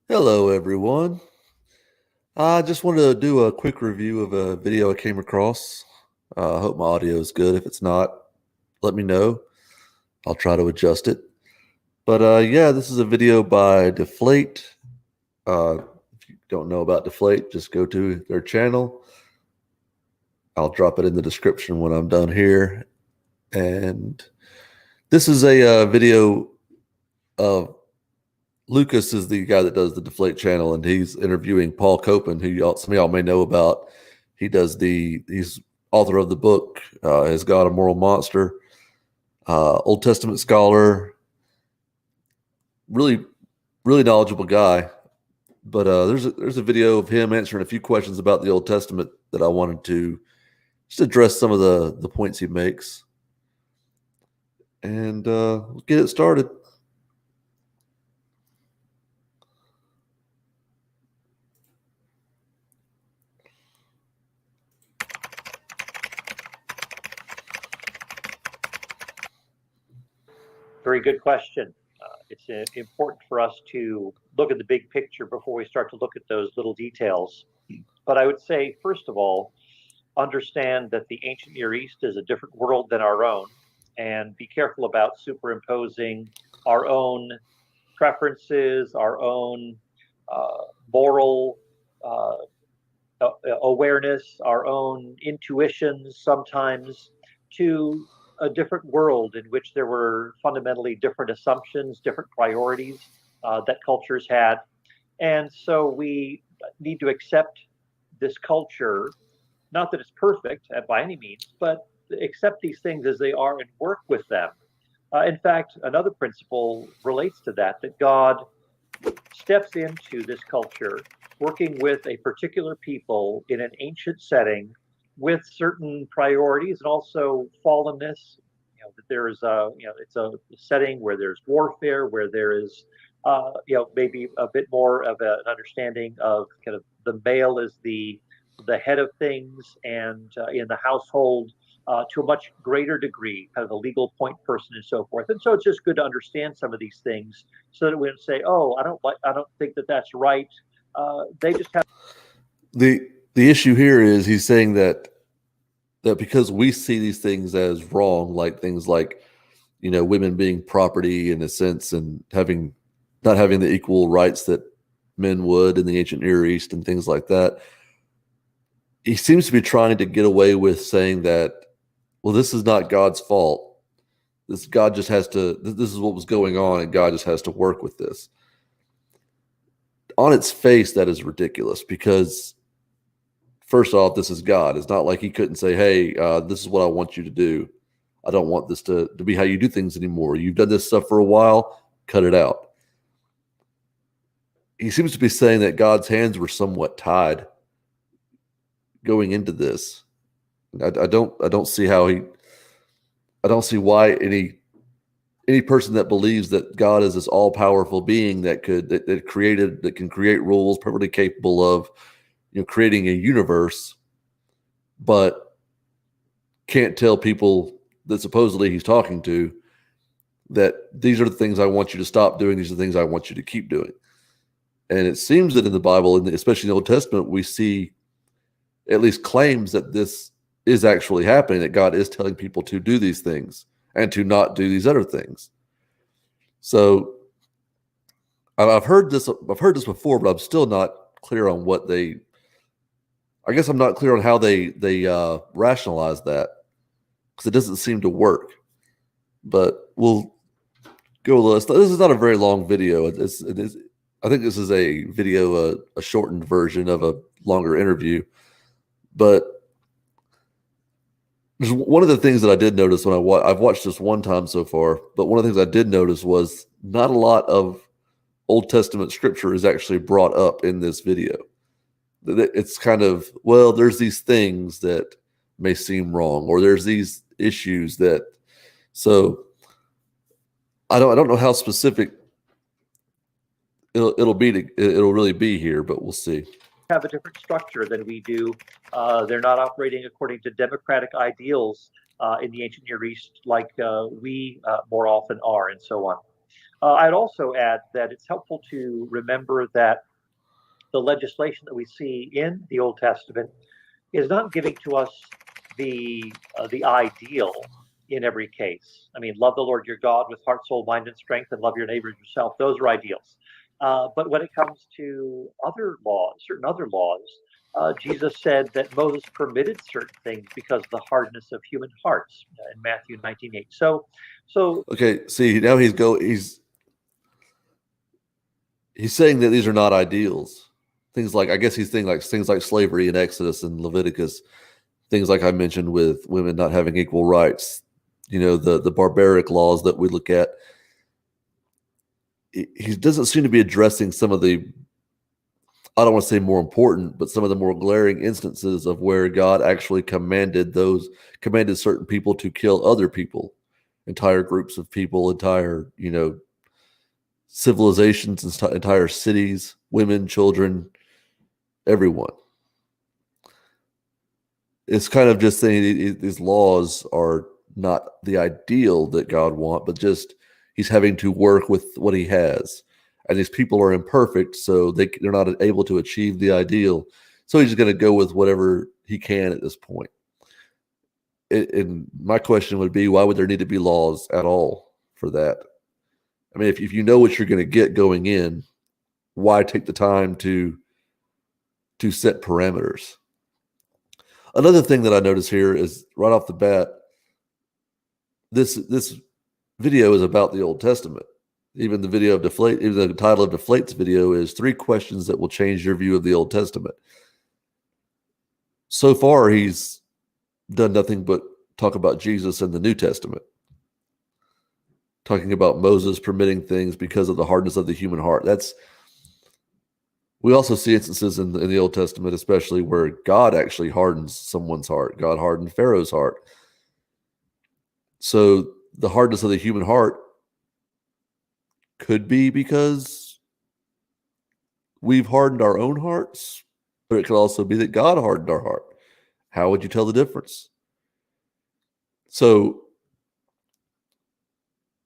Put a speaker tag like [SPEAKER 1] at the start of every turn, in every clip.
[SPEAKER 1] Hello, everyone. I just wanted to do a quick review of a video I came across. I hope my audio is good. If it's not, let me know. I'll try to adjust it. But yeah, this is a video by Deflate. If you don't know about Deflate, just go to their channel. I'll drop it in the description when I'm done here. And this is a video of Lucas is the guy that does the Deflate channel, and he's interviewing Paul Copan, who some of y'all may know about. He's author of the book, Is God a Moral Monster? Old Testament scholar, really, really knowledgeable guy. But there's a video of him answering a few questions about the Old Testament that I wanted to just address some of the points he makes. And let's get it started.
[SPEAKER 2] Very good question. It's important for us to look at the big picture before we start to look at those little details. But I would say, first of all, understand that the ancient Near East is a different world than our own, and be careful about superimposing our own preferences, our own moral awareness, our own intuitions sometimes to a different world in which there were fundamentally different assumptions, different priorities that cultures had. And so we need to accept this culture, not that it's perfect by any means, but accept these things as they are and work with them. In fact, another principle relates to that God steps into this culture, working with a particular people in an ancient setting with certain priorities and also fallenness. That there is it's a setting where there's warfare, where there is maybe a bit more of an understanding of kind of the male as the head of things, and in the household to a much greater degree, kind of a legal point person and so forth. And so it's just good to understand some of these things so that we don't say, oh, I don't think that that's right. They just have
[SPEAKER 1] the issue here is he's saying that because we see these things as wrong, like things like, women being property in a sense and not having the equal rights that men would in the ancient Near East and things like that. He seems to be trying to get away with saying that, well, this is not God's fault. This is what was going on, and God just has to work with this. On its face, that is ridiculous because, first off, this is God. It's not like he couldn't say, hey, this is what I want you to do. I don't want this to be how you do things anymore. You've done this stuff for a while, cut it out. He seems to be saying that God's hands were somewhat tied going into this. I don't see why any person that believes that God is this all-powerful being that can create rules, perfectly capable of creating a universe, but can't tell people that supposedly he's talking to that these are the things I want you to stop doing. These are the things I want you to keep doing. And it seems that in the Bible, especially in the Old Testament, we see at least claims that this is actually happening, that God is telling people to do these things and to not do these other things. So I've heard this before, but I'm still not clear on what I guess I'm not clear on how they rationalize that, because it doesn't seem to work. But we'll go a little. This is not a very long video. It is. I think this is a video, a shortened version of a longer interview. But one of the things that I did notice when I've watched this one time so far, but one of the things I did notice was not a lot of Old Testament scripture is actually brought up in this video. It's kind of, well, there's these things that may seem wrong, or there's these issues that, so I don't know how specific it'll really be here, but we'll see.
[SPEAKER 2] Have a different structure than we do. They're not operating according to democratic ideals in the ancient Near East like we more often are, and so on. I'd also add that it's helpful to remember that the legislation that we see in the Old Testament is not giving to us the ideal in every case. I mean, love the Lord your God with heart, soul, mind, and strength, and love your neighbor as yourself. Those are ideals. But when it comes to other laws, certain other laws, Jesus said that Moses permitted certain things because of the hardness of human hearts in Matthew 19:8. So
[SPEAKER 1] okay, see, now he's saying that these are not ideals. Things like, I guess he's thinking like things like slavery in Exodus and Leviticus, things like I mentioned with women not having equal rights, the barbaric laws that we look at. He doesn't seem to be addressing some of the, I don't want to say more important, but some of the more glaring instances of where God actually commanded certain people to kill other people, entire groups of people, entire, civilizations, entire cities, women, children, everyone. It's kind of just saying these laws are not the ideal that God wants, but just he's having to work with what he has. And these people are imperfect, so they're not able to achieve the ideal. So he's just going to go with whatever he can at this point. And my question would be, why would there need to be laws at all for that? I mean, if you know what you're going to get going in, why take the time to set parameters? Another thing that I notice here is right off the bat, this video is about the Old Testament. Even the video of Deflate, even the title of Deflate's video is 3 questions that will change your view of the Old Testament. So far, he's done nothing but talk about Jesus and the New Testament, talking about Moses permitting things because of the hardness of the human heart. We also see instances in the Old Testament, especially where God actually hardens someone's heart. God hardened Pharaoh's heart. So the hardness of the human heart could be because we've hardened our own hearts, but it could also be that God hardened our heart. How would you tell the difference? So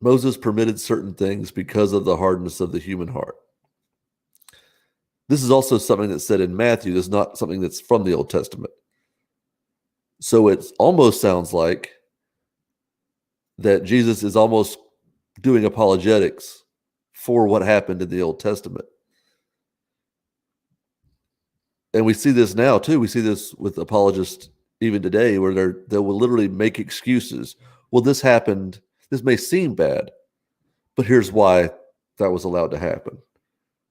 [SPEAKER 1] Moses permitted certain things because of the hardness of the human heart. This is also something that's said in Matthew. This is not something that's from the Old Testament. So it almost sounds like that Jesus is almost doing apologetics for what happened in the Old Testament. And we see this now too. We see this with apologists even today, where they will literally make excuses. Well, this happened. This may seem bad, but here's why that was allowed to happen.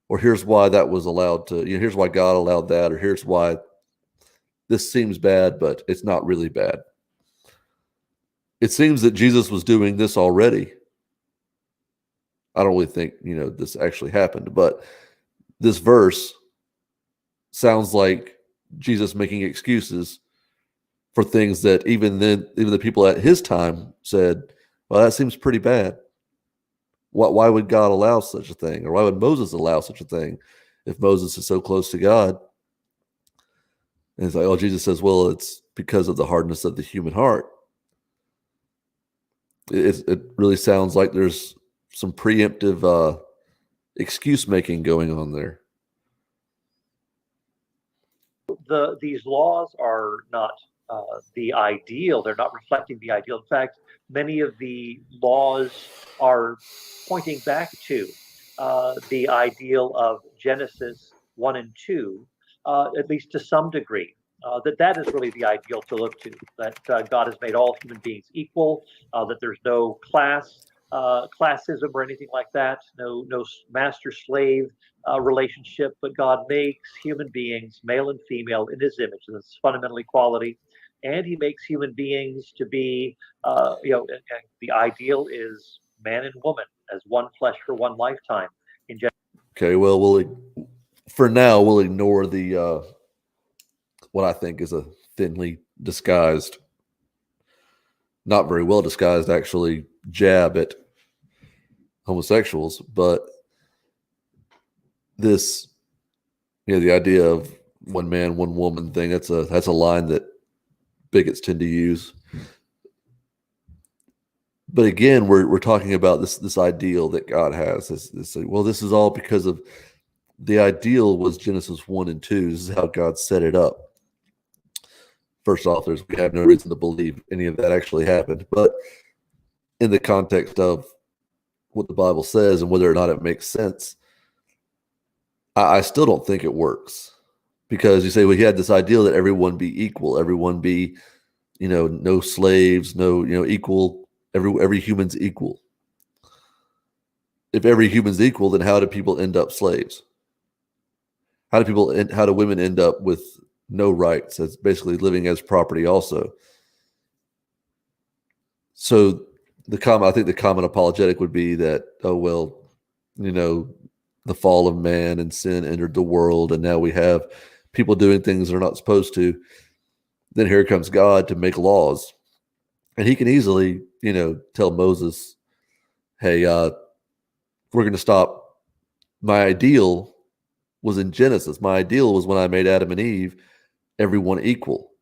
[SPEAKER 1] Or here's why that was allowed to, here's why God allowed that, or here's why this seems bad, but it's not really bad. It seems that Jesus was doing this already. I don't really think, this actually happened, but this verse sounds like Jesus making excuses for things that even the people at his time said, well, that seems pretty bad. Why would God allow such a thing? Or why would Moses allow such a thing if Moses is so close to God? And it's like, Jesus says, well, it's because of the hardness of the human heart. It really sounds like there's some preemptive excuse making going on there.
[SPEAKER 2] These laws are not the ideal. They're not reflecting the ideal. In fact, many of the laws are pointing back to the ideal of Genesis 1 and 2, at least to some degree. That is really the ideal to look to, that God has made all human beings equal, that there's no classism or anything like that, no master-slave relationship, but God makes human beings, male and female, in his image. That's fundamental equality. And he makes human beings to be, the ideal is man and woman as one flesh for one lifetime.
[SPEAKER 1] Okay, well, for now, we'll ignore the what I think is a thinly disguised, not very well disguised, actually, jab at homosexuals. But this, the idea of one man, one woman thing, that's a line that bigots tend to use. But again, we're talking about this ideal that God has. This is all because of the ideal was Genesis 1 and 2. This is how God set it up. First off, we have no reason to believe any of that actually happened. But in the context of what the Bible says and whether or not it makes sense, I still don't think it works. Because you say, well, he had this ideal that everyone be equal, everyone be, no slaves, no, equal, every human's equal. If every human's equal, then how do people end up slaves? How do women end up with no rights? It's basically living as property also. So I think the common apologetic would be that, oh, well, the fall of man and sin entered the world, and now we have people doing things they're not supposed to. Then here comes God to make laws. And he can easily, tell Moses, hey, we're going to stop. My ideal was in Genesis. My ideal was when I made Adam and Eve, everyone equal.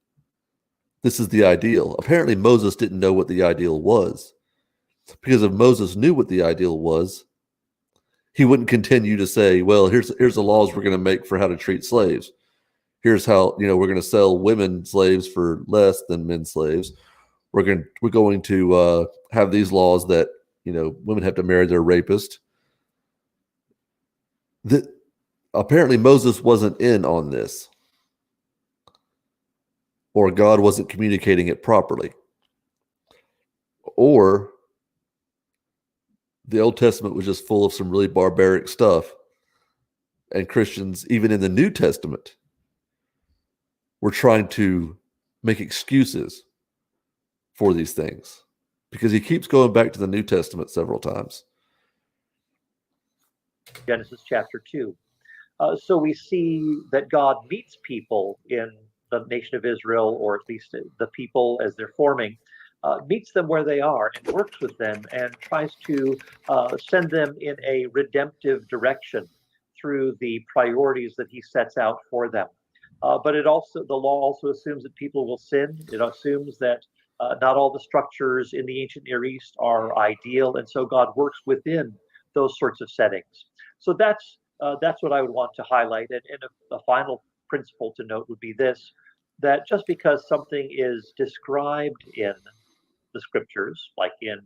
[SPEAKER 1] This is the ideal. Apparently, Moses didn't know what the ideal was. Because if Moses knew what the ideal was, he wouldn't continue to say, well, here's the laws we're going to make for how to treat slaves. Here's how, we're going to sell women slaves for less than men slaves. We're going to have these laws that, women have to marry their rapist. Apparently Moses wasn't in on this, or God wasn't communicating it properly, or the Old Testament was just full of some really barbaric stuff, and Christians, even in the New Testament, were trying to make excuses for these things, because he keeps going back to the New Testament several times.
[SPEAKER 2] Genesis chapter 2. So we see that God meets people in the nation of Israel, or at least the people as they're forming, meets them where they are and works with them and tries to send them in a redemptive direction through the priorities that he sets out for them. But the law also assumes that people will sin. It assumes that not all the structures in the ancient Near East are ideal, and so God works within those sorts of settings. So that's what I would want to highlight. And a final principle to note would be this: that just because something is described in the scriptures, like in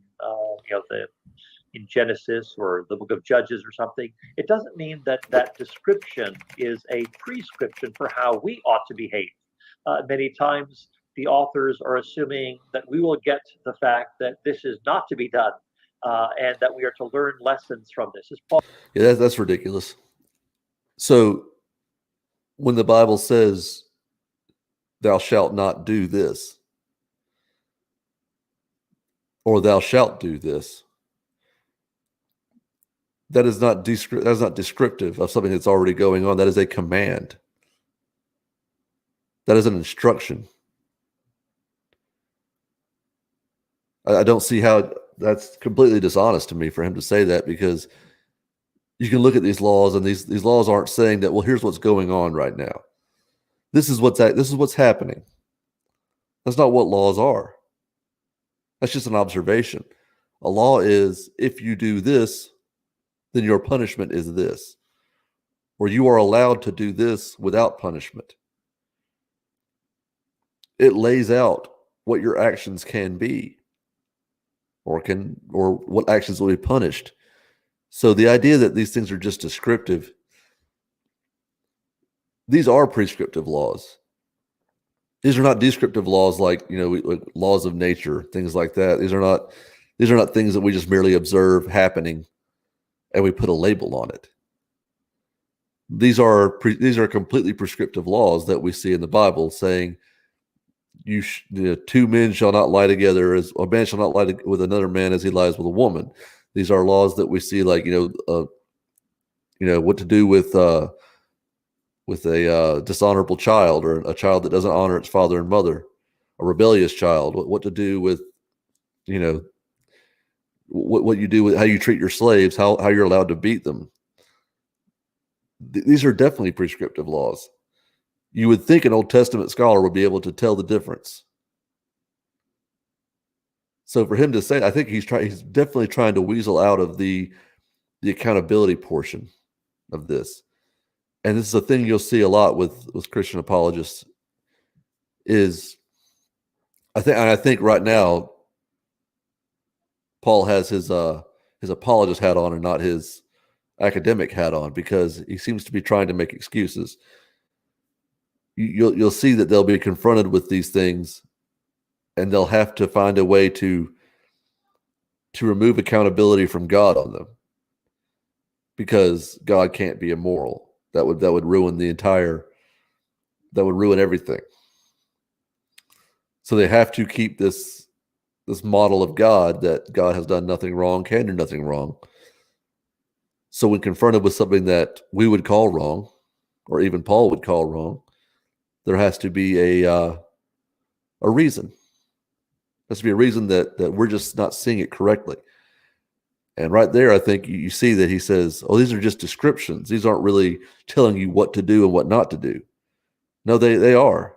[SPEAKER 2] Genesis or the book of Judges or something, it doesn't mean that that description is a prescription for how we ought to behave. Many times the authors are assuming that we will get the fact that this is not to be done, and that we are to learn lessons from this.
[SPEAKER 1] Yeah, that's ridiculous. So when the Bible says, thou shalt not do this, or thou shalt do this, that is not descriptive of something that's already going on. That is a command. That is an instruction. I don't see how that's completely dishonest to me for him to say that, because you can look at these laws, and these laws aren't saying that, well, here's what's going on right now. This is what's happening. That's not what laws are. That's just an observation. A law is, if you do this, then your punishment is this, or you are allowed to do this without punishment. It lays out what your actions can be, or what actions will be punished. So the idea that these things are just descriptive, these are prescriptive laws. These are not descriptive laws like, like laws of nature, things like that. These are not things that we just merely observe happening and we put a label on it. These are completely prescriptive laws that we see in the Bible, saying two men shall not lie together, as a man shall not lie with another man as he lies with a woman. These are laws that we see, like what to do with a dishonorable child, or a child that doesn't honor its father and mother, a rebellious child. What to do with, what you do with how you treat your slaves, how you're allowed to beat them. These are definitely prescriptive laws. You would think an Old Testament scholar would be able to tell the difference. So for him to say, I think he's definitely trying to weasel out of the accountability portion of this. And this is a thing you'll see a lot with Christian apologists. I think right now Paul has his apologist hat on and not his academic hat on, because he seems to be trying to make excuses. You'll see that they'll be confronted with these things, and they'll have to find a way to remove accountability from God on them, because God can't be immoral. That would ruin that would ruin everything. So they have to keep this model of God, that God has done nothing wrong, can do nothing wrong. So when confronted with something that we would call wrong, or even Paul would call wrong, there has to be a reason. There has to be a reason that we're just not seeing it correctly. And right there, I think you see that he says, oh, these are just descriptions. These aren't really telling you what to do and what not to do. No, they are.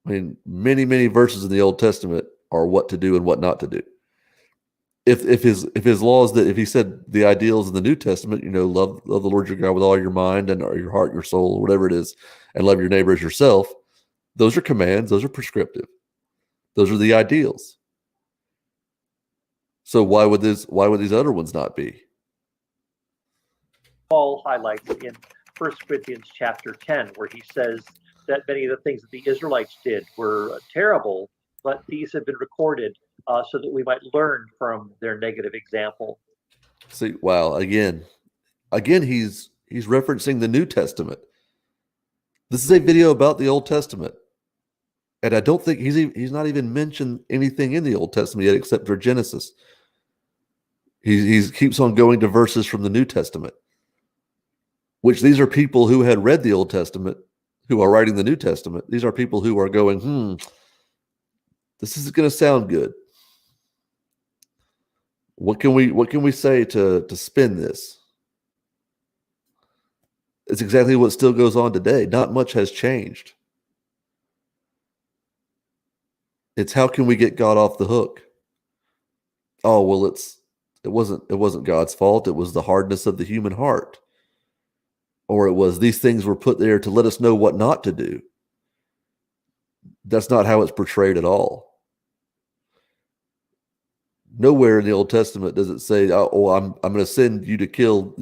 [SPEAKER 1] I mean, many, many verses in the Old Testament are what to do and what not to do. If his laws, that if he said the ideals in the New Testament, love the Lord your God with all your mind and or your heart, your soul, or whatever it is, and love your neighbor as yourself, those are commands. Those are prescriptive. Those are the ideals. So why would these other ones not be?
[SPEAKER 2] Paul highlights in 1 Corinthians chapter 10, where he says that many of the things that the Israelites did were terrible, but these have been recorded so that we might learn from their negative example.
[SPEAKER 1] See, wow, again, he's referencing the New Testament. This is a video about the Old Testament. And I don't think he's not even mentioned anything in the Old Testament yet, except for Genesis. He keeps on going to verses from the New Testament, which these are people who had read the Old Testament, who are writing the New Testament. These are people who are going, this is going to sound good. What can we say to spin this? It's exactly what still goes on today. Not much has changed. It's how can we get God off the hook? Oh, well, it wasn't God's fault. It was the hardness of the human heart. Or it was these things were put there to let us know what not to do. That's not how it's portrayed at all. Nowhere in the Old Testament does it say, "Oh, I'm going to send you to kill,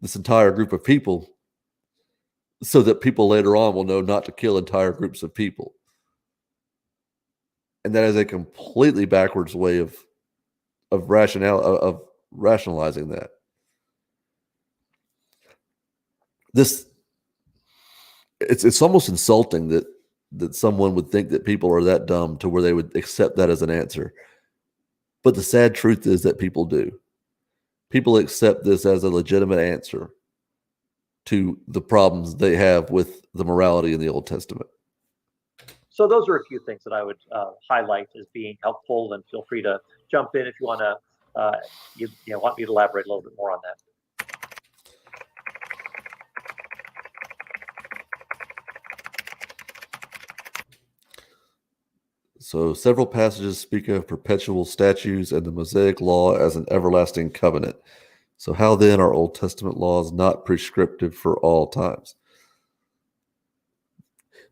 [SPEAKER 1] this entire group of people, so that people later on will know not to kill entire groups of people." And that is a completely backwards way of rationalizing that. It's almost insulting that someone would think that people are that dumb to where they would accept that as an answer. But the sad truth is that people do. People accept this as a legitimate answer to the problems they have with the morality in the Old Testament.
[SPEAKER 2] So those are a few things that I would highlight as being helpful, and feel free to jump in if you want to. You want me to elaborate a little bit more on that.
[SPEAKER 1] So several passages speak of perpetual statutes and the Mosaic law as an everlasting covenant. So how then are Old Testament laws not prescriptive for all times?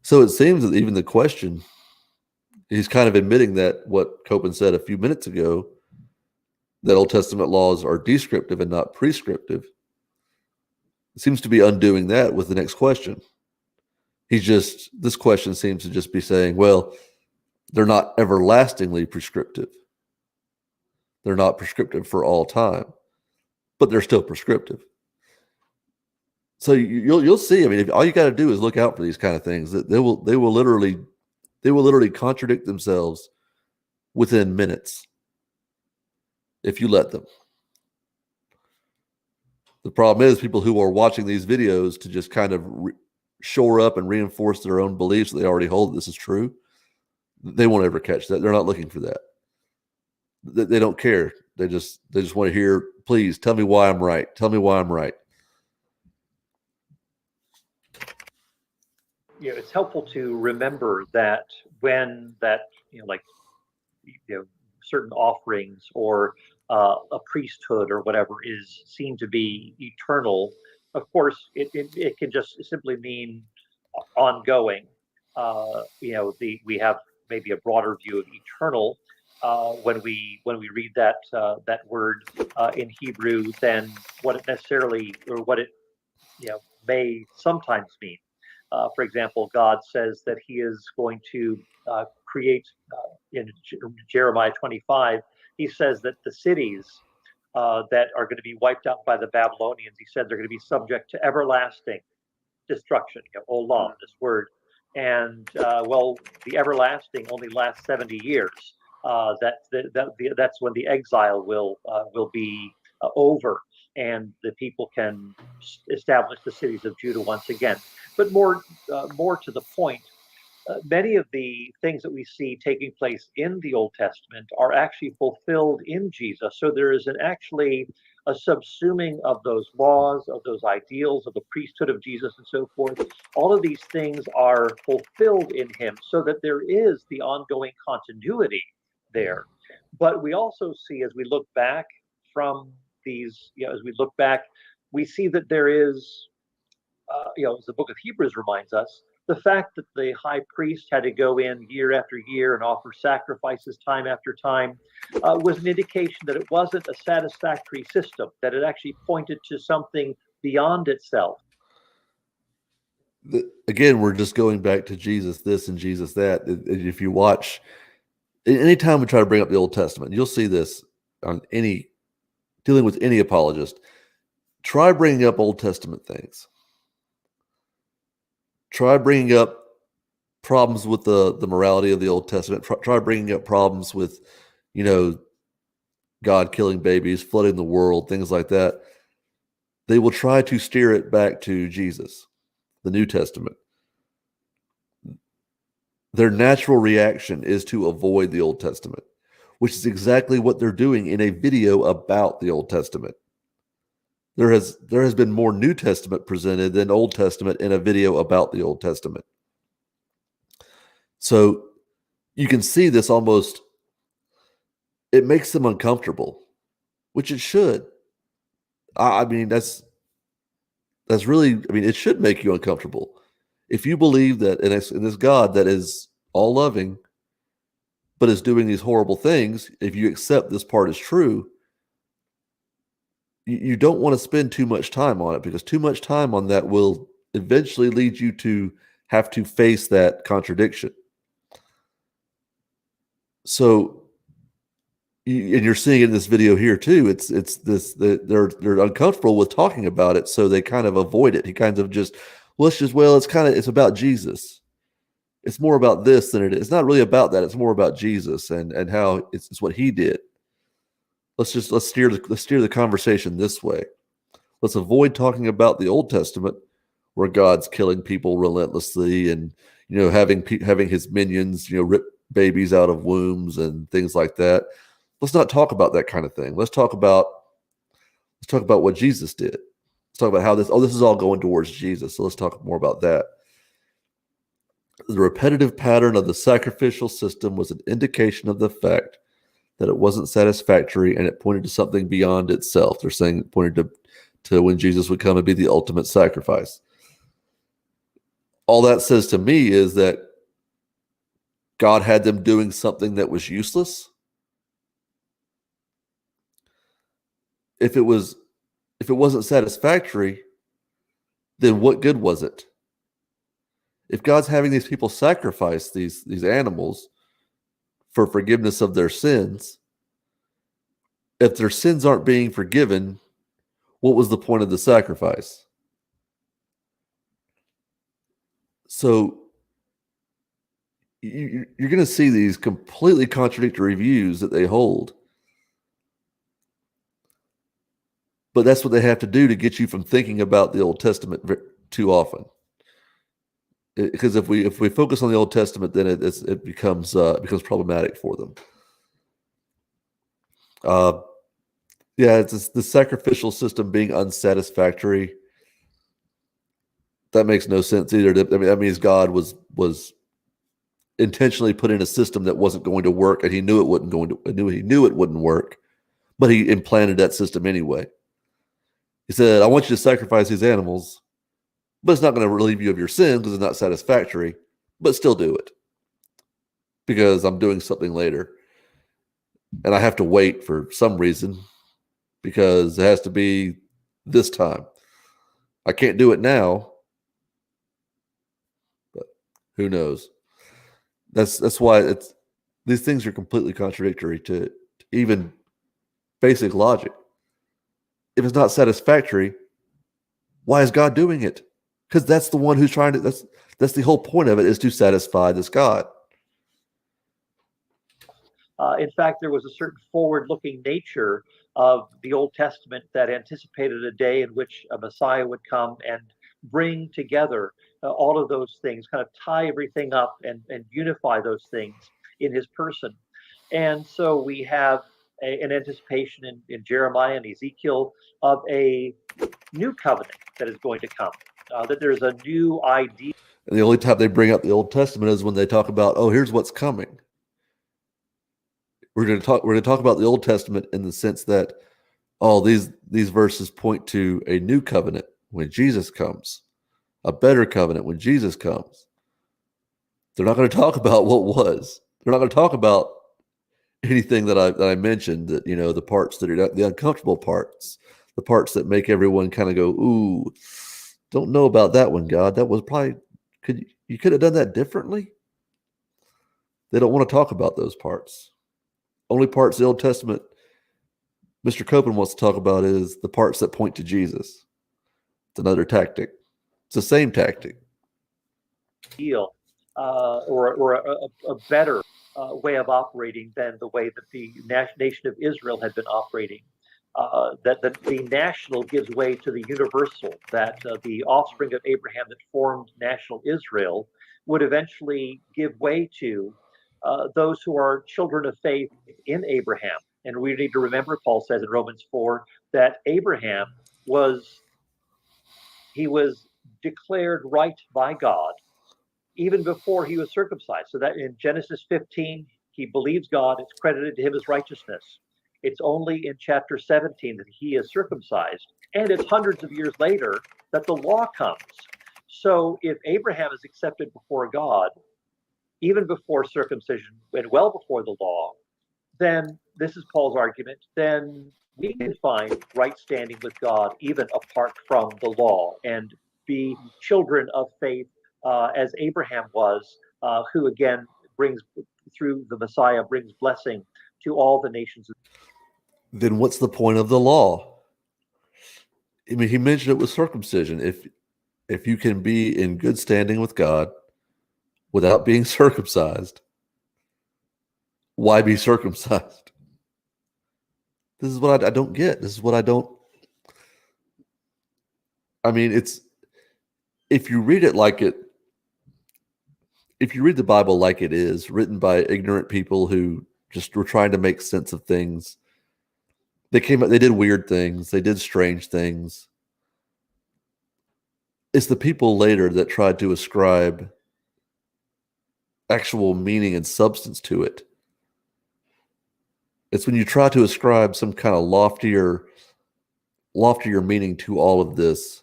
[SPEAKER 1] So it seems that even the question, he's kind of admitting that what Copan said a few minutes ago, that Old Testament laws are descriptive and not prescriptive, seems to be undoing that with the next question. This question seems to just be saying, well, they're not everlastingly prescriptive. They're not prescriptive for all time, but they're still prescriptive. So you'll see. I mean, all you got to do is look out for these kind of things. That they will literally contradict themselves within minutes if you let them. The problem is people who are watching these videos to just kind of shore up and reinforce their own beliefs that they already hold that this is true. They won't ever catch that. They're not looking for that. They don't care. They just want to hear, please tell me why I'm right. Tell me why I'm right.
[SPEAKER 2] It's helpful to remember that when that, certain offerings or a priesthood or whatever is seen to be eternal, of course, it can just simply mean ongoing. We have maybe a broader view of eternal when we read that word in Hebrew than what it necessarily or what it may sometimes mean. For example, God says that He is going to create in Jeremiah 25. He says that the cities that are going to be wiped out by the Babylonians, He said they're going to be subject to everlasting destruction. Olam, this word, and the everlasting only lasts 70 years. That's when the exile will be over, and the people can establish the cities of Judah once again. But more to the point, many of the things that we see taking place in the Old Testament are actually fulfilled in Jesus. So there is actually a subsuming of those laws, of those ideals, of the priesthood of Jesus and so forth. All of these things are fulfilled in Him so that there is the ongoing continuity there. But we also see, as we look back from these, we see that there is, as the book of Hebrews reminds us, the fact that the high priest had to go in year after year and offer sacrifices time after time was an indication that it wasn't a satisfactory system, that it actually pointed to something beyond itself.
[SPEAKER 1] Again, we're just going back to Jesus this and Jesus that. If you watch, anytime we try to bring up the Old Testament, you'll see this on dealing with any apologist. Try bringing up Old Testament things. Try bringing up problems with the morality of the Old Testament. Try bringing up problems with, God killing babies, flooding the world, things like that. They will try to steer it back to Jesus, the New Testament. Their natural reaction is to avoid the Old Testament, which is exactly what they're doing in a video about the Old Testament. There has been more New Testament presented than Old Testament in a video about the Old Testament. So you can see this almost, it makes them uncomfortable, which it should. I mean, that's really, it should make you uncomfortable. If you believe that in this God that is all loving, but is doing these horrible things, if you accept this part is true, you don't want to spend too much time on it, because too much time on that will eventually lead you to have to face that contradiction. So, and you're seeing it in this video here too. It's this, they're uncomfortable with talking about it, so they kind of avoid it. He kind of just, it's about Jesus. It's more about this than it is. It's not really about that. It's more about Jesus and how it's what He did. Let's steer the conversation this way. Let's avoid talking about the Old Testament, where God's killing people relentlessly and having His minions rip babies out of wombs and things like that. Let's not talk about that kind of thing. Let's talk about what Jesus did. Let's talk about how this is all going towards Jesus. So let's talk more about that. The repetitive pattern of the sacrificial system was an indication of the fact that it wasn't satisfactory and it pointed to something beyond itself. They're saying it pointed to when Jesus would come and be the ultimate sacrifice. All that says to me is that God had them doing something that was useless. If it wasn't satisfactory, then what good was it? If God's having these people sacrifice these animals for forgiveness of their sins, if their sins aren't being forgiven, what was the point of the sacrifice? So you're going to see these completely contradictory views that they hold. But that's what they have to do to get you from thinking about the Old Testament too often. Because if we focus on the Old Testament, then it becomes problematic for them. It's the sacrificial system being unsatisfactory. That makes no sense either. That means God was intentionally put in a system that wasn't going to work, and He knew He knew it wouldn't work, but He implanted that system anyway. He said, "I want you to sacrifice these animals, but it's not going to relieve you of your sin because it's not satisfactory, but still do it because I'm doing something later. And I have to wait for some reason because it has to be this time. I can't do it now, but who knows?" That's why these things are completely contradictory to even basic logic. If it's not satisfactory, why is God doing it? Because that's the one who's trying to. That's the whole point of it, is to satisfy this God.
[SPEAKER 2] In fact, there was a certain forward-looking nature of the Old Testament that anticipated a day in which a Messiah would come and bring together all of those things, kind of tie everything up and unify those things in His person. And so we have an anticipation in Jeremiah and Ezekiel of a new covenant that is going to come, that there's a new idea.
[SPEAKER 1] And the only time they bring up the Old Testament is when they talk about, oh, here's what's coming. We're going to talk about the Old Testament in the sense that, oh, these verses point to a new covenant when Jesus comes, a better covenant when Jesus comes. They're not going to talk about what was. They're not going to talk about anything that I mentioned, that, the parts that are the uncomfortable parts, the parts that make everyone kind of go, ooh, don't know about that one, God. That was probably, you could have done that differently. They don't want to talk about those parts. Only parts of the Old Testament Mr. Copan wants to talk about is the parts that point to Jesus. It's another tactic. It's the same tactic.
[SPEAKER 2] Deal, or a better way of operating than the way that the nation of Israel had been operating. That the national gives way to the universal, that the offspring of Abraham that formed national Israel would eventually give way to those who are children of faith in Abraham. And we need to remember, Paul says in Romans 4, that Abraham was declared right by God even before he was circumcised. So that in Genesis 15, he believes God, it's credited to him as righteousness. It's only in chapter 17 that he is circumcised, and it's hundreds of years later that the law comes. So if Abraham is accepted before God, even before circumcision and well before the law, then this is Paul's argument, then we can find right standing with God even apart from the law and be children of faith as Abraham was, who again brings, through the Messiah, brings blessing to all the nations.
[SPEAKER 1] Then what's the point of the law? I mean, he mentioned it with circumcision. If you can be in good standing with God without being circumcised, why be circumcised? This is what I don't get. This is what I don't. I mean, if you read the Bible like it is, written by ignorant people who just were trying to make sense of things, they did weird things, they did strange things. It's the people later that tried to ascribe actual meaning and substance to it. It's when you try to ascribe some kind of loftier meaning to all of this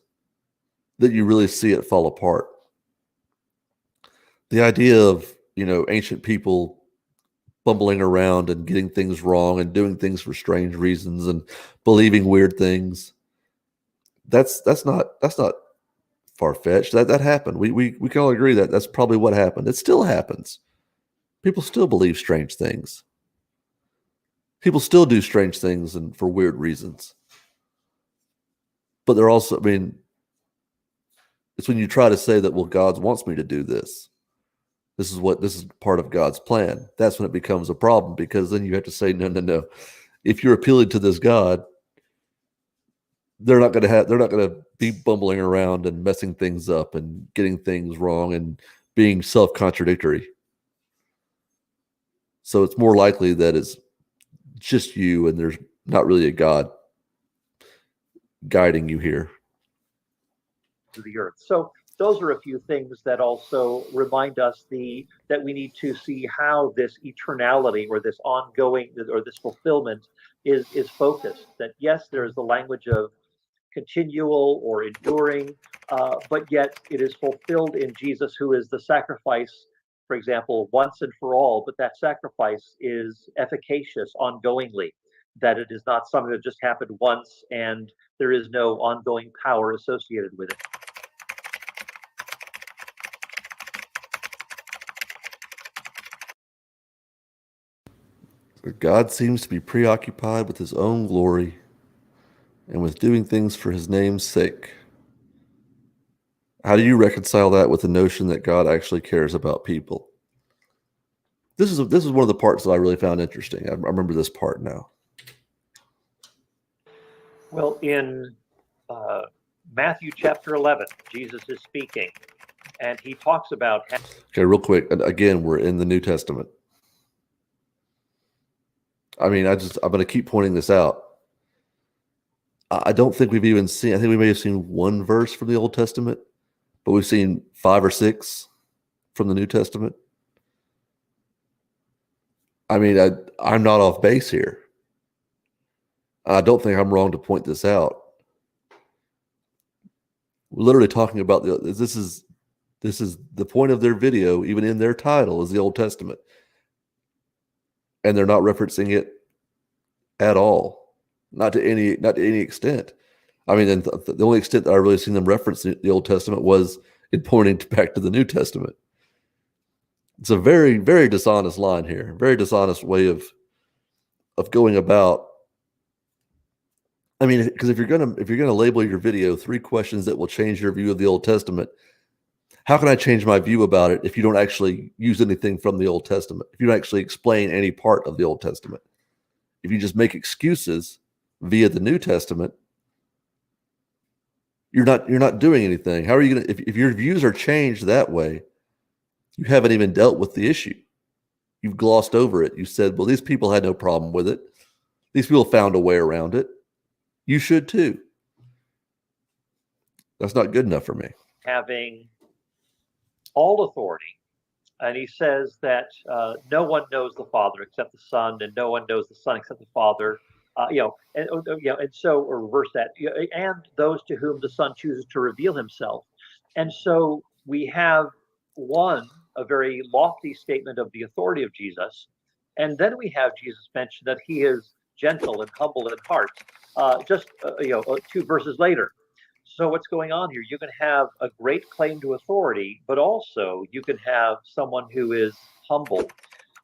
[SPEAKER 1] that you really see it fall apart. The idea of, ancient people bumbling around and getting things wrong and doing things for strange reasons and believing weird things. That's not far-fetched. That happened. We can all agree that that's probably what happened. It still happens. People still believe strange things. People still do strange things and for weird reasons. But they're also, it's when you try to say that, well, God wants me to do this. This is part of God's plan. That's when it becomes a problem, because then you have to say, no. If you're appealing to this God, they're not going to be bumbling around and messing things up and getting things wrong and being self-contradictory. So it's more likely that it's just you and there's not really a God guiding you here.
[SPEAKER 2] To the earth. So those are a few things that also remind us that we need to see how this eternality or this ongoing or this fulfillment is focused. That yes, there is the language of continual or enduring, but yet it is fulfilled in Jesus, who is the sacrifice, for example, once and for all, but that sacrifice is efficacious ongoingly, that it is not something that just happened once and there is no ongoing power associated with it.
[SPEAKER 1] God seems to be preoccupied with his own glory and with doing things for his name's sake. How do you reconcile that with the notion that God actually cares about people? This is one of the parts that I really found interesting. I remember this part now.
[SPEAKER 2] Well, in Matthew chapter 11, Jesus is speaking, and he talks about...
[SPEAKER 1] Okay, real quick. Again, we're in the New Testament. I'm going to keep pointing this out. I don't think we've even seen, I think we may have seen one verse from the Old Testament, but we've seen 5 or 6 from the New Testament. I'm not off base here. I don't think I'm wrong to point this out. We're literally talking about this is the point of their video, even in their title, is the Old Testament. And they're not referencing it at all. Not to any extent. And the only extent that I really seen them reference the Old Testament was in pointing back to the New Testament. It's a very, very dishonest line here. Very dishonest way of going about. Because if you're gonna label your video 3 questions that will change your view of the Old Testament, how can I change my view about it if you don't actually use anything from the Old Testament? If you don't actually explain any part of the Old Testament? If you just make excuses via the New Testament, you're not doing anything. How are you gonna, if your views are changed that way, you haven't even dealt with the issue. You've glossed over it. You said, well, these people had no problem with it. These people found a way around it. You should too. That's not good enough for me.
[SPEAKER 2] Having all authority. And he says that no one knows the Father except the Son, and no one knows the Son except the Father. And so, or reverse that, and those to whom the Son chooses to reveal himself. And so we have a very lofty statement of the authority of Jesus, and then we have Jesus mention that he is gentle and humble in heart. 2 verses later. So what's going on here? You can have a great claim to authority, but also you can have someone who is humble.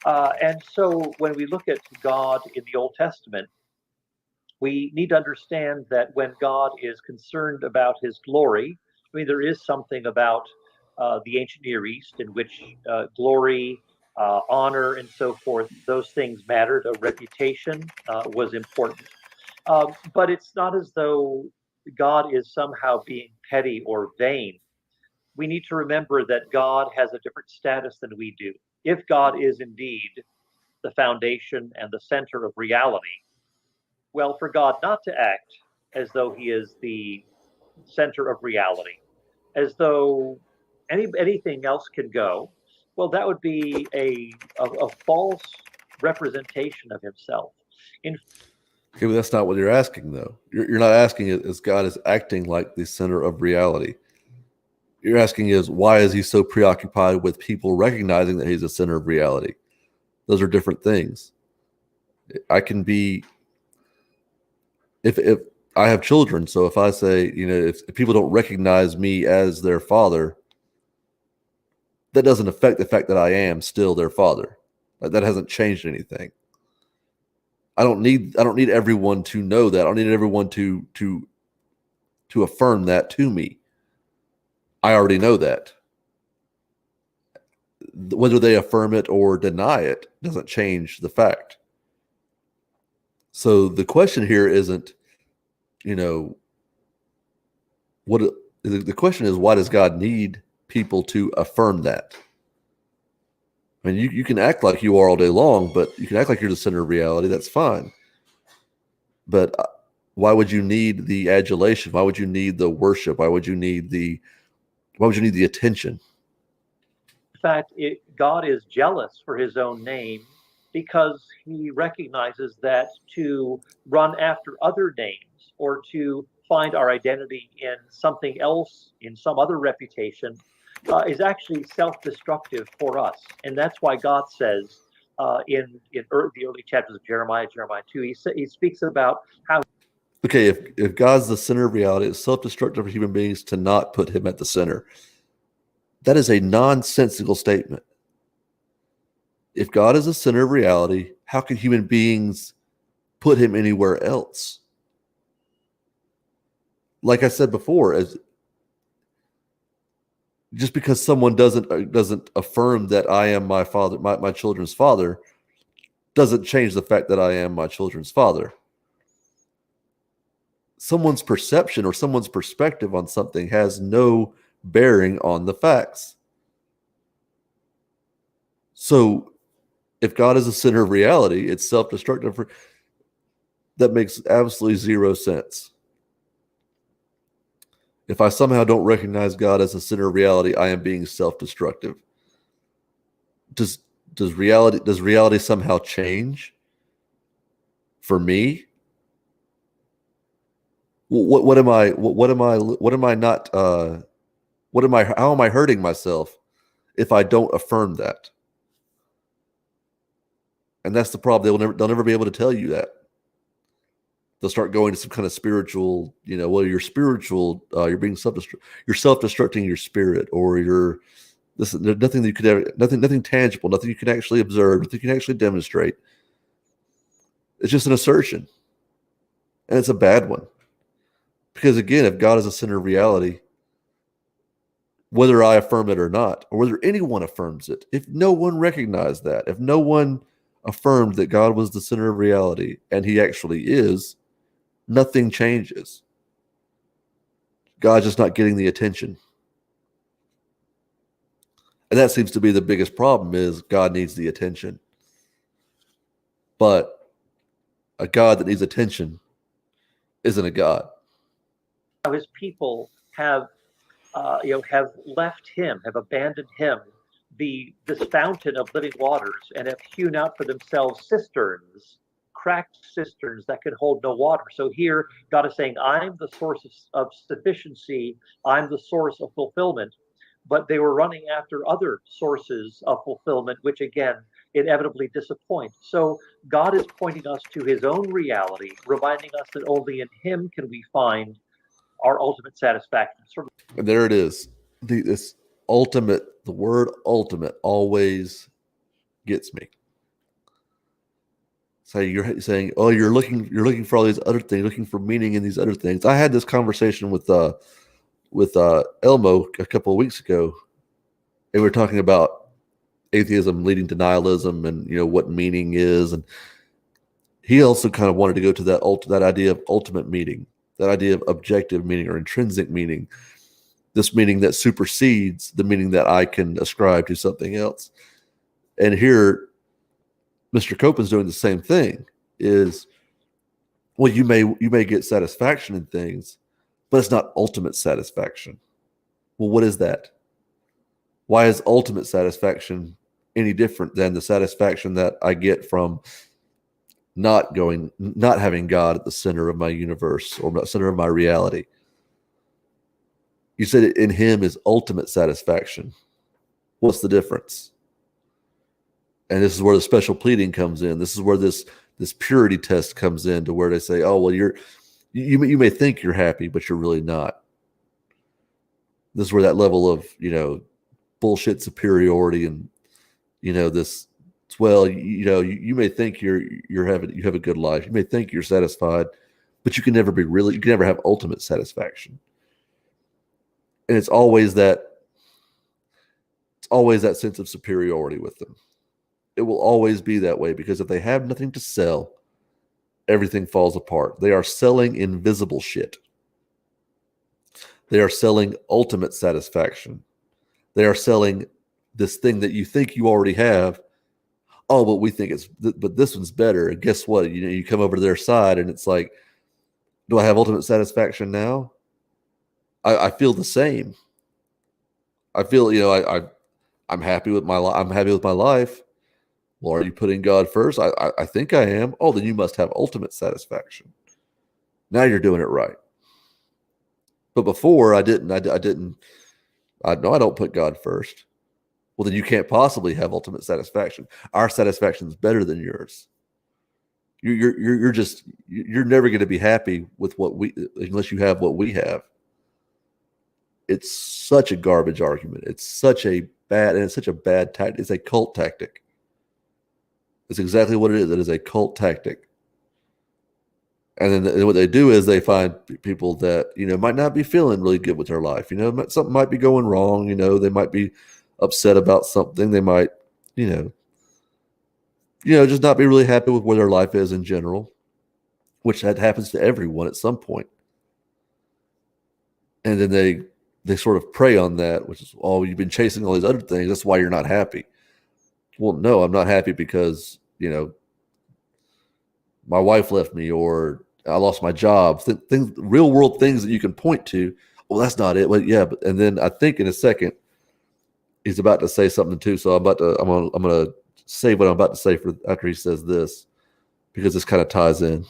[SPEAKER 2] And so when we look at God in the Old Testament, we need to understand that when God is concerned about his glory, there is something about the ancient Near East in which glory, honor, and so forth, those things mattered. A reputation was important. But it's not as though God is somehow being petty or vain. We need to remember that God has a different status than we do. If God is indeed the foundation and the center of reality, well, for God not to act as though he is the center of reality, as though anything else can go, Well, that would be a false representation of himself.
[SPEAKER 1] Okay, but that's not what you're asking, though. You're not asking is God is acting like the center of reality. You're asking is why is he so preoccupied with people recognizing that he's the center of reality? Those are different things. I can be if I have children, so if I say, if people don't recognize me as their father, that doesn't affect the fact that I am still their father. Like, that hasn't changed anything. I don't need everyone to know that. I don't need everyone to affirm that to me. I already know that. Whether they affirm it or deny it doesn't change the fact. So the question here isn't, what the question is, why does God need people to affirm that? I mean, you can act like you are all day long, but you can act like you're the center of reality. That's fine. But why would you need the adulation? Why would you need the worship? Why would you need the attention?
[SPEAKER 2] In fact, God is jealous for his own name because he recognizes that to run after other names or to find our identity in something else, in some other reputation, is actually self-destructive for us. And that's why God says in the early chapters of Jeremiah 2, he speaks about how.
[SPEAKER 1] Okay, if God's the center of reality, it's self-destructive for human beings to not put him at the center. That is a nonsensical statement. If God is the center of reality, how can human beings put him anywhere else? Like I said before, just because someone doesn't affirm that I am my father, my children's father, doesn't change the fact that I am my children's father. Someone's perception or someone's perspective on something has no bearing on the facts. So if God is the center of reality, it's self-destructive. That makes absolutely zero sense. If I somehow don't recognize God as the center of reality, I am being self-destructive. Does reality somehow change for me? What am I not how am I hurting myself if I don't affirm that? And that's the problem. They'll never be able to tell you that. They'll start going to some kind of spiritual, you're spiritual, you're being you're self-destructing your spirit, or there's nothing that you could ever, nothing tangible, nothing you can actually observe, nothing you can actually demonstrate. It's just an assertion. And it's a bad one. Because again, if God is the center of reality, whether I affirm it or not, or whether anyone affirms it, if no one recognized that, if no one affirmed that God was the center of reality, and he actually is, nothing changes. God's just not getting the attention. And that seems to be the biggest problem, is God needs the attention. But a God that needs attention isn't a God.
[SPEAKER 2] His people have left him, have abandoned him, this fountain of living waters, and have hewn out for themselves cisterns, cracked cisterns that could hold no water. So here, God is saying, I'm the source of sufficiency, I'm the source of fulfillment. But they were running after other sources of fulfillment, which again, inevitably disappoint. So God is pointing us to his own reality, reminding us that only in him can we find our ultimate satisfaction.
[SPEAKER 1] And there it is. This ultimate, the word ultimate always gets me. So you're saying, oh, you're looking for all these other things, looking for meaning in these other things. I had this conversation with Elmo a couple of weeks ago, and we were talking about atheism leading to nihilism, and what meaning is, and he also kind of wanted to go to that idea of ultimate meaning, that idea of objective meaning or intrinsic meaning, this meaning that supersedes the meaning that I can ascribe to something else. And here, Mr. Copan's doing the same thing. Is, well, you may get satisfaction in things, but it's not ultimate satisfaction. Well, what is that? Why is ultimate satisfaction any different than the satisfaction that I get from not having God at the center of my universe or the center of my reality? You said in him is ultimate satisfaction. What's the difference? And this is where the special pleading comes in. This is where this purity test comes in, to where they say, oh, well, you may think you're happy, but you're really not. This is where that level of, bullshit superiority and, this, well, you may think you have a good life. You may think you're satisfied, but you can never have ultimate satisfaction. And it's always that sense of superiority with them. It will always be that way, because if they have nothing to sell, everything falls apart. They are selling invisible shit. They are selling ultimate satisfaction. They are selling this thing that you think you already have. Oh, but we think but this one's better. And guess what? You come over to their side and it's like, do I have ultimate satisfaction now? I feel the same. I feel, I'm happy with my life. I'm happy with my life. Well, are you putting God first? I think I am. Oh, then you must have ultimate satisfaction. Now you're doing it right. But before I didn't. I don't put God first. Well, then you can't possibly have ultimate satisfaction. Our satisfaction is better than yours. You're never going to be happy with unless you have what we have. It's such a garbage argument. It's such a bad tactic. It's a cult tactic. It's exactly what it is. It is a cult tactic. And then what they do is they find people that, might not be feeling really good with their life. Something might be going wrong. They might be upset about something. They might, just not be really happy with where their life is in general, which that happens to everyone at some point. And then they sort of prey on that, which is, oh, you've been chasing all these other things. That's why you're not happy. Well, no, I'm not happy because, my wife left me, or I lost my job. Things, real world things that you can point to. Well, that's not it. Well, yeah, and then I think in a second he's about to say something too. So I'm gonna say what I'm about to say for after he says this, because this kind of ties in.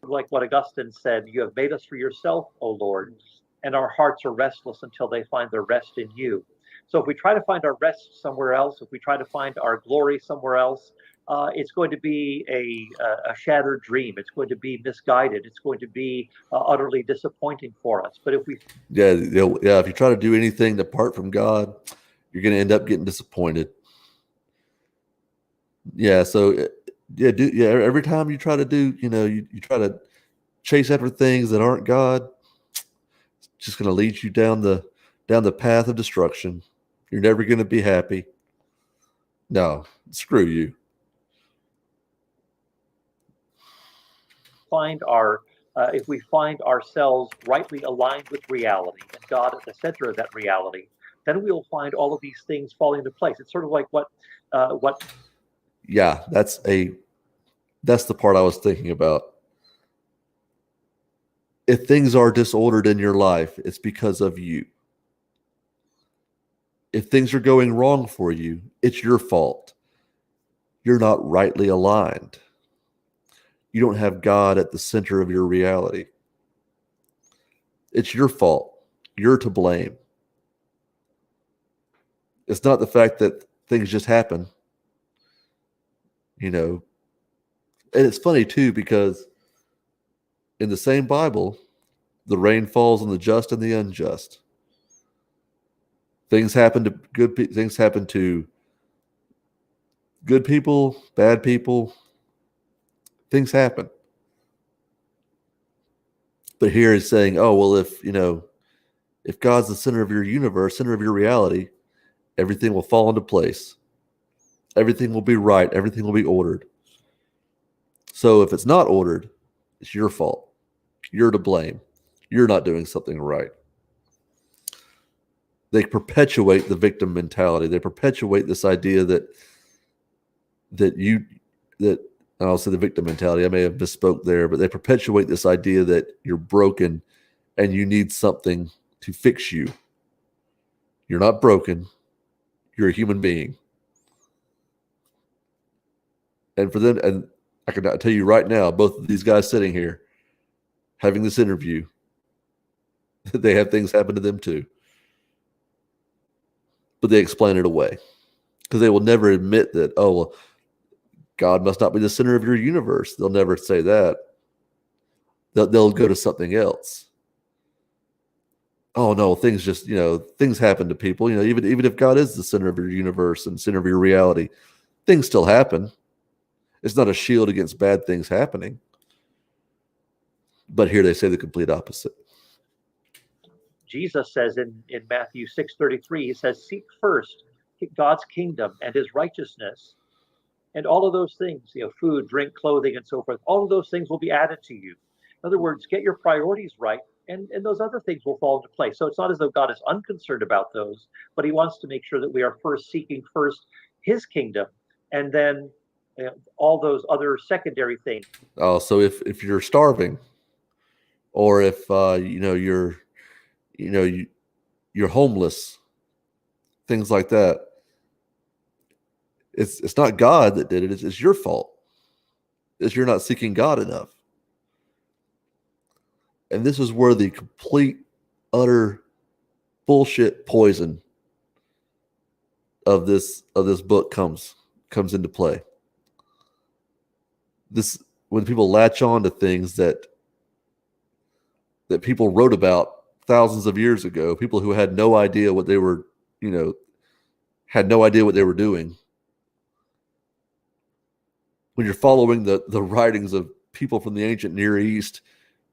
[SPEAKER 2] Like what Augustine said, you have made us for yourself, O Lord, and our hearts are restless until they find their rest in you. So if we try to find our rest somewhere else, if we try to find our glory somewhere else, it's going to be a shattered dream. It's going to be misguided. It's going to be utterly disappointing for us. But if we
[SPEAKER 1] if you try to do anything apart from God, you're going to end up getting disappointed. Yeah. So every time you try to do, you try to chase after things that aren't God, it's just going to lead you down the path of destruction. You're never going to be happy. No, screw you.
[SPEAKER 2] If we find ourselves rightly aligned with reality and God at the center of that reality, then we will find all of these things falling into place. It's sort of like what.
[SPEAKER 1] Yeah, that's the part I was thinking about. If things are disordered in your life, it's because of you. If things are going wrong for you, it's your fault. You're not rightly aligned. You don't have God at the center of your reality. It's your fault. You're to blame. It's not the fact that things just happen. And it's funny too, because in the same Bible, the rain falls on the just and the unjust. Things happen to things happen to good people, bad people. Things happen. But here it's saying, oh, well, if God's the center of your universe, center of your reality, everything will fall into place. Everything will be right. Everything will be ordered. So if it's not ordered, it's your fault. You're to blame. You're not doing something right. They perpetuate the victim mentality. They perpetuate this idea that I'll say the victim mentality. I may have misspoke there, but they perpetuate this idea that you're broken and you need something to fix you. You're not broken. You're a human being. And for them, and I can tell you right now, both of these guys sitting here having this interview, they have things happen to them too. But they explain it away because they will never admit that, oh, well, God must not be the center of your universe. They'll never say that. They'll go to something else. Oh no, things just, things happen to people. Even if God is the center of your universe and center of your reality, things still happen. It's not a shield against bad things happening. But here they say the complete opposite.
[SPEAKER 2] Jesus says in Matthew 6:33, he says, seek first God's kingdom and his righteousness. And all of those things, food, drink, clothing, and so forth, all of those things will be added to you. In other words, get your priorities right, and those other things will fall into place. So it's not as though God is unconcerned about those, but he wants to make sure that we are first seeking first his kingdom, and then all those other secondary things.
[SPEAKER 1] Oh, so if you're starving, or if you're homeless, things like that, it's not God that did it. It's your fault. It's you're not seeking God enough. And this is where the complete, utter bullshit poison of this book comes into play. This, when people latch on to things that people wrote about thousands of years ago, people who had no idea what they were, had no idea what they were doing. When you're following the writings of people from the ancient Near East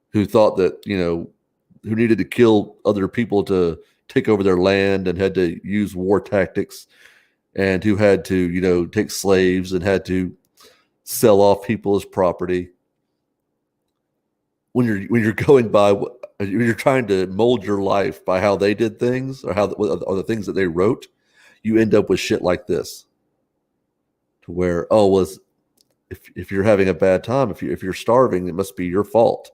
[SPEAKER 1] who thought that, who needed to kill other people to take over their land and had to use war tactics, and who had to, take slaves and had to sell off people as property. When you're going by, when you're trying to mold your life by how they did things or or the things that they wrote, you end up with shit like this. To where, if you're having a bad time, if you're starving, it must be your fault.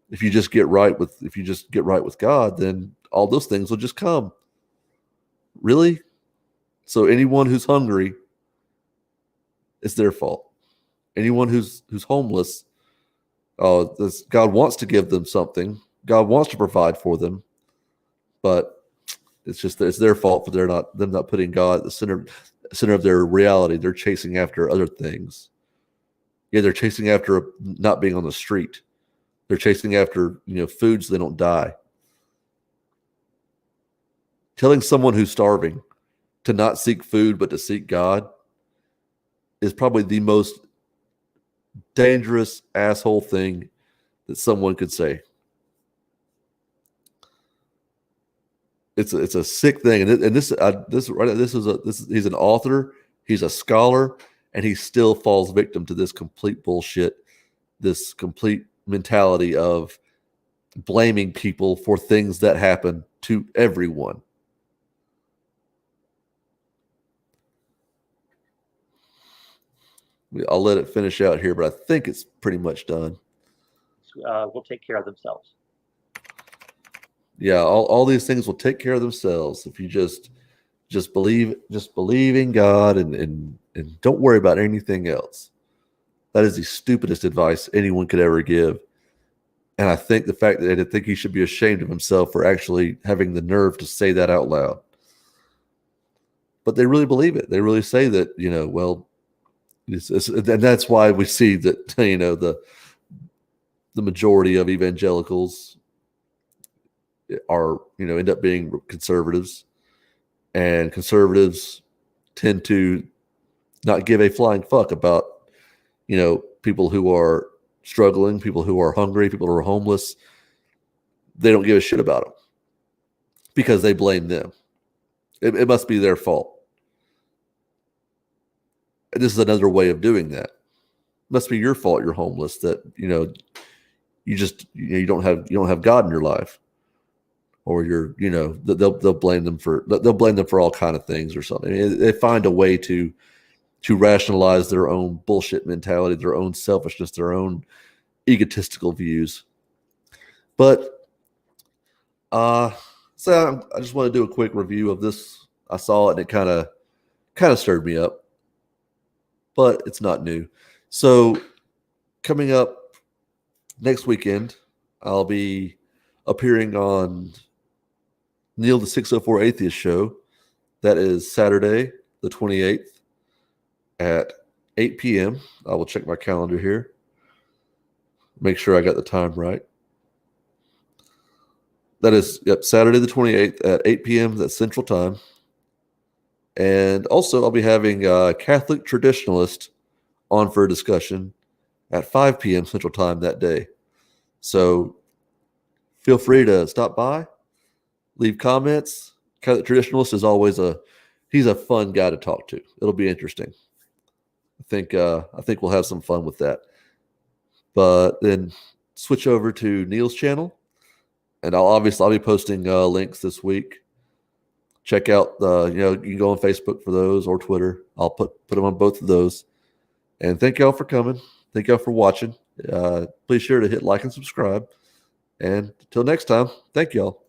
[SPEAKER 1] If you just get right with God, then all those things will just come. Really? So anyone who's hungry, it's their fault. Anyone who's homeless, God wants to give them something. God wants to provide for them, but it's their fault for them not putting God at the center of their reality. They're chasing after other things. Yeah, they're chasing after not being on the street. They're chasing after food so they don't die. Telling someone who's starving to not seek food but to seek God is probably the most dangerous asshole thing that someone could say. It's a sick thing, and he's an author, he's a scholar, and he still falls victim to this complete bullshit, this complete mentality of blaming people for things that happen to everyone. I'll let it finish out here, but I think it's pretty much done.
[SPEAKER 2] Will take care of themselves.
[SPEAKER 1] Yeah, all these things will take care of themselves if you just believe in God and don't worry about anything else. That is the stupidest advice anyone could ever give. And I think the fact that I think he should be ashamed of himself for actually having the nerve to say that out loud. But they really believe it. They really say that, and that's why we see that, the majority of evangelicals are, end up being conservatives, and conservatives tend to not give a flying fuck about, people who are struggling, people who are hungry, people who are homeless. They don't give a shit about them because they blame them. It must be their fault. And this is another way of doing that. It must be your fault you're homeless, that you don't have God in your life. Or they'll blame them for all kind of things or something. They find a way to rationalize their own bullshit mentality, their own selfishness, their own egotistical views. But so I just want to do a quick review of this I saw it and it kind of stirred me up, but it's not new. So coming up next weekend, I'll be appearing on Neil the 604 Atheist Show. That is Saturday, the 28th at 8 p.m. I will check my calendar here. Make sure I got the time right. That is, Saturday the 28th at 8 p.m. That's Central Time. And also, I'll be having a Catholic traditionalist on for a discussion at 5 p.m. Central Time that day. So feel free to stop by, leave comments. Catholic traditionalist is always he's a fun guy to talk to. It'll be interesting. I think we'll have some fun with that. But then switch over to Neil's channel, and I'll be posting links this week. Check out you can go on Facebook for those or Twitter. I'll put them on both of those. And thank y'all for coming. Thank y'all for watching. Please sure to hit like and subscribe. And until next time, thank y'all.